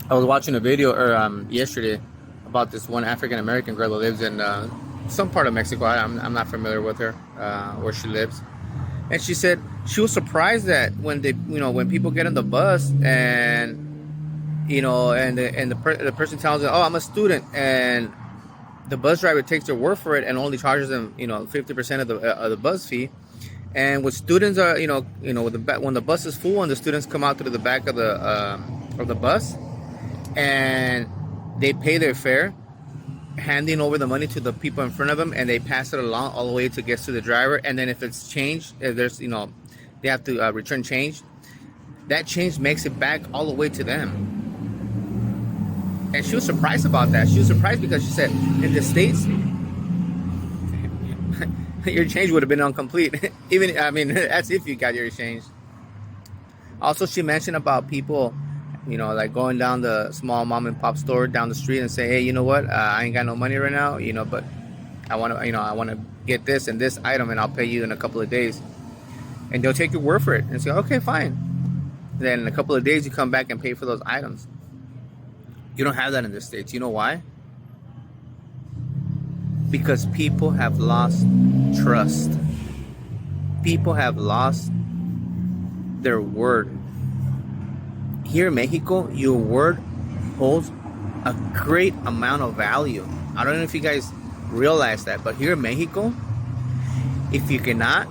I was watching a video yesterday about this one African American girl that lives in some part of Mexico. I'm not familiar with her where she lives, and she said she was surprised that when when people get on the bus and the person tells them, "Oh, I'm a student," and the bus driver takes their word for it and only charges them 50% of the bus fee. And with students are with when the bus is full and the students come out through the back of the bus and they pay their fare, handing over the money to the people in front of them, and they pass it along all the way to get to the driver. And then if it's change, if there's they have to return change, that change makes it back all the way to them. And she was surprised about that. She was surprised because she said in the States your change would have been incomplete. Even, I mean, that's if you got your change. Also, she mentioned about people like going down the small mom and pop store down the street and say, hey, you know what, I ain't got no money right now, but I want to get this and this item, and I'll pay you in a couple of days. And they'll take your word for it and say, okay, fine. Then in a couple of days you come back and pay for those items. You don't have that in the States. You know why? Because people have lost trust. People have lost their word. Here in Mexico, your word holds a great amount of value. I don't know if you guys realize that, but here in Mexico, if you cannot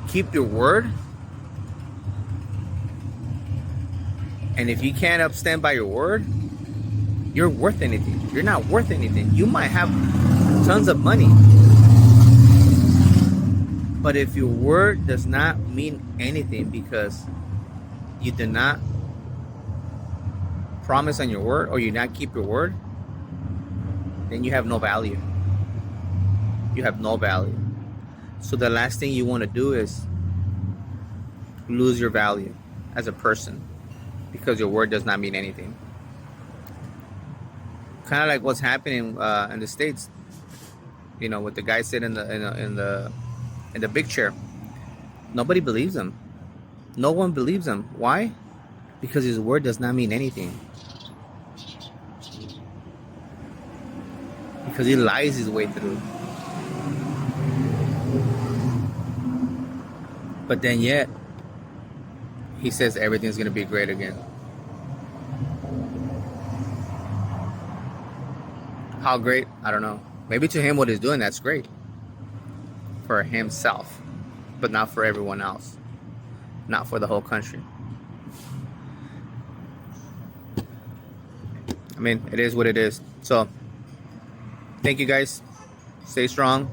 keep your word, and if you can't stand by your word, you're worth anything. You're not worth anything. You might have tons of money, but if your word does not mean anything because you do not promise on your word, or you not keep your word, then you have no value. You have no value. So the last thing you want to do is lose your value as a person because your word does not mean anything. Kind of like what's happening in the States, with the guy sitting in the big chair. Nobody believes him. No one believes him. Why? Because his word does not mean anything. Because he lies his way through. But then yet, he says everything's going to be great again. How great? I don't know. Maybe to him what he's doing, that's great. For himself. But not for everyone else. Not for the whole country. I mean, it is what it is. So, thank you guys. Stay strong.